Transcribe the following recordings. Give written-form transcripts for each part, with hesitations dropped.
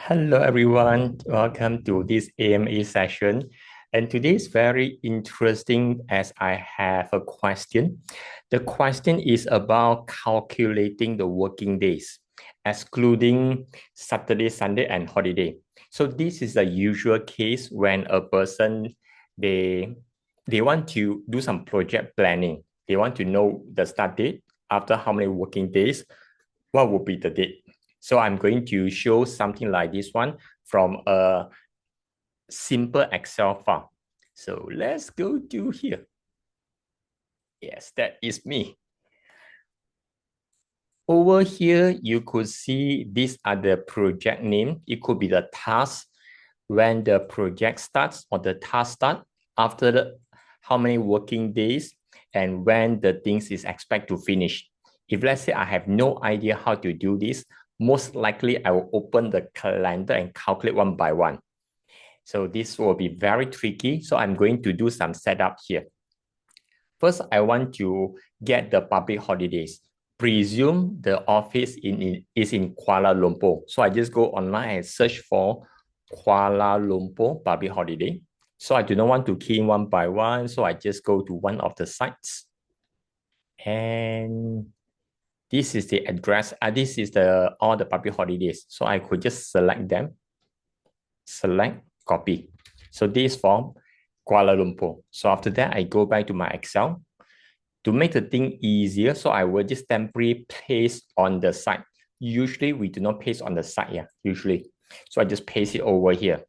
Hello, everyone. Welcome to this AMA session. And today is very interesting as I have a question. The question is about calculating the working days, excluding Saturday, Sunday, and holiday. So this is the usual case when a person they want to do some project planning. They want to know the start date, after how many working days, what would be the date. So I'm going to show something like this one from a simple Excel file. So let's go to here. Yes, that is me. Over here, you could see these are the project name. It could be the task, when the project starts or the task start, after how many working days, and when the things is expected to finish. If let's say I have no idea how to do this, most likely I will open the calendar and calculate one by one. So this will be very tricky. So I'm going to do some setup here. First, I want to get the public holidays. Presume the office is in Kuala Lumpur. So I just go online and search for Kuala Lumpur public holiday. So I do not want to key in one by one. So I just go to one of the sites. And this is the address. This is all the public holidays. So I could just select them. Select, copy. So this for Kuala Lumpur. So after that, I go back to my Excel. To make the thing easier, so I will just temporarily paste on the side. Usually, we do not paste on the side, usually. So I just paste it over here.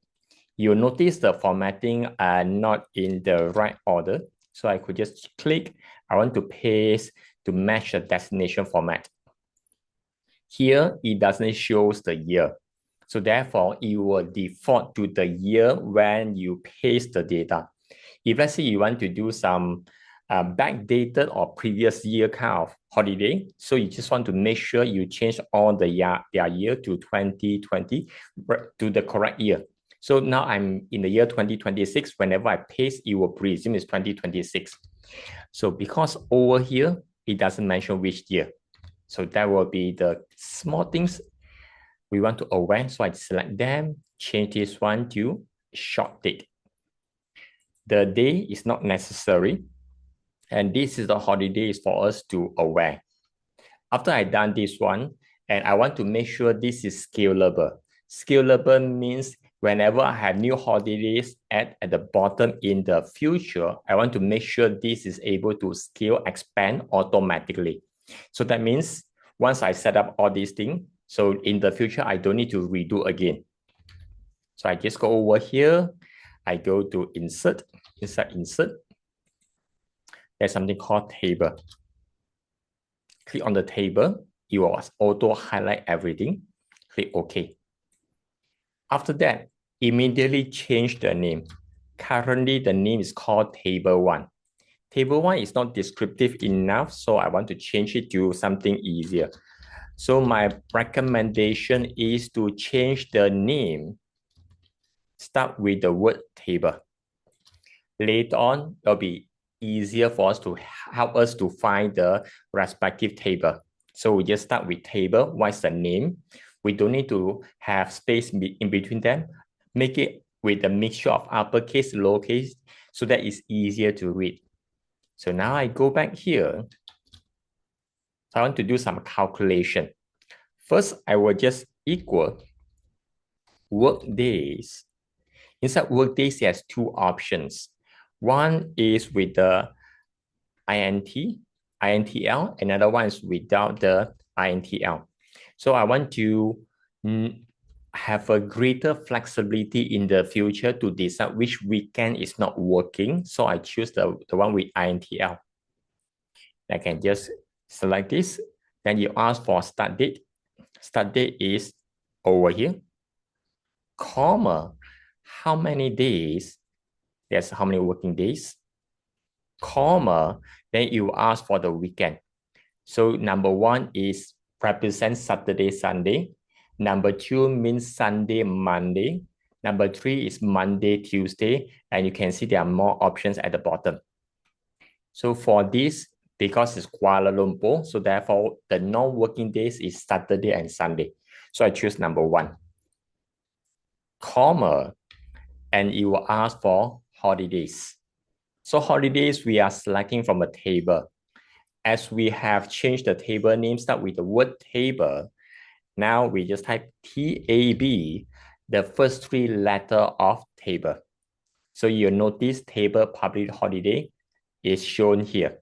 You'll notice the formatting are not in the right order. So I could just click, I want to paste to match the destination format. Here, it doesn't show the year. So therefore, it will default to the year when you paste the data. If let's say you want to do some backdated or previous year kind of holiday, so you just want to make sure you change all their year to 2020 to the correct year. So now I'm in the year 2026. Whenever I paste, it will presume it's 2026. So because over here, it doesn't mention which year. So that will be the small things we want to aware. So I select them, change this one to short date. The day is not necessary. And this is the holidays for us to aware. After I done this one, and I want to make sure this is scalable. Scalable means whenever I have new holidays at the bottom in the future, I want to make sure this is able to scale, expand automatically. So that means once I set up all these things, so in the future, I don't need to redo again. So I just go over here. I go to insert, insert. There's something called table. Click on the table. It will auto highlight everything. Click OK. After that, immediately change the name. Currently, the name is called Table 1. Table 1 is not descriptive enough, so I want to change it to something easier. So my recommendation is to change the name. Start with the word table. Later on, it'll be easier for us to help us to find the respective table. So we just start with table. What's the name? We don't need to have space in between them. Make it with a mixture of uppercase, lowercase, so that it's easier to read. So now I go back here. So I want to do some calculation. First, I will just equal work days. Inside work days, there's two options. One is with the INTL, another one is without the INTL. So I want to have a greater flexibility in the future to decide which weekend is not working. So I choose the one with INTL. I can just select this. Then you ask for start date. Start date is over here. Comma, how many days? That's how many working days. Comma, then you ask for the weekend. So number one is represent Saturday, Sunday. Number two means Sunday, Monday. Number three is Monday, Tuesday. And you can see there are more options at the bottom. So for this, because it's Kuala Lumpur, so therefore the non-working days is Saturday and Sunday. So I choose number one. comma, and it will ask for holidays. So holidays, we are selecting from a table. As we have changed the table name, start with the word table. Now we just type TAB, the first three letters of table. So you notice table public holiday is shown here.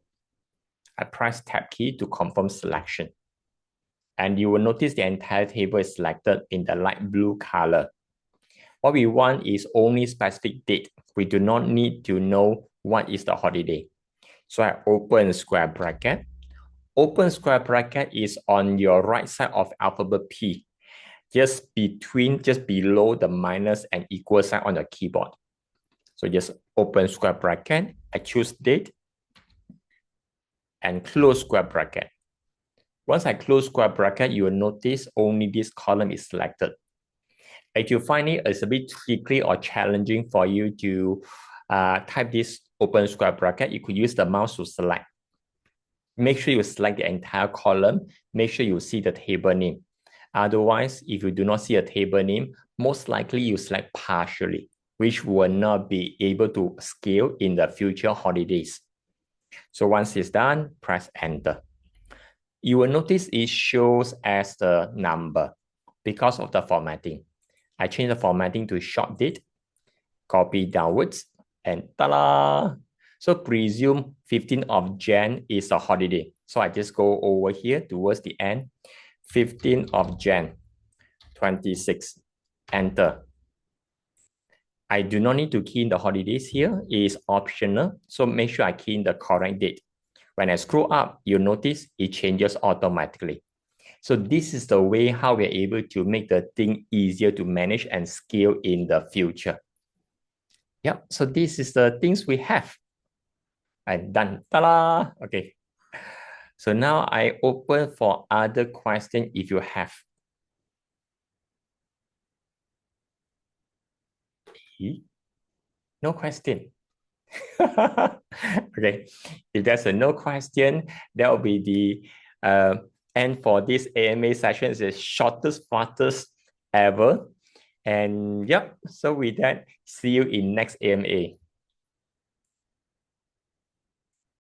I press tab key to confirm selection. And you will notice the entire table is selected in the light blue color. What we want is only specific date. We do not need to know what is the holiday. So I open square bracket. Open square bracket is on your right side of alphabet P, just below the minus and equal sign on the keyboard. So just open square bracket. I choose date and close square bracket. Once I close square bracket, you will notice only this column is selected. If you find it's a bit tricky or challenging for you to type this open square bracket, you could use the mouse to select. Make sure you select the entire column. Make sure you see the table name. Otherwise, if you do not see a table name, most likely you select partially, which will not be able to scale in the future holidays. So once it's done, press enter. You will notice it shows as the number because of the formatting. I change the formatting to short date, copy downwards, and ta-da! So presume 15th of Jan is a holiday. So I just go over here towards the end, 15th of Jan, 26, enter. I do not need to key in the holidays here. It is optional. So make sure I key in the correct date. When I scroll up, you'll notice it changes automatically. So this is the way how we're able to make the thing easier to manage and scale in the future. Yeah, so this is the things we have. I'm done. Ta-da! Okay. So now I open for other questions if you have. No question. Okay. If there's a no question, that will be the end for this AMA session. It's the shortest, fastest ever. And yep, so with that, see you in next AMA.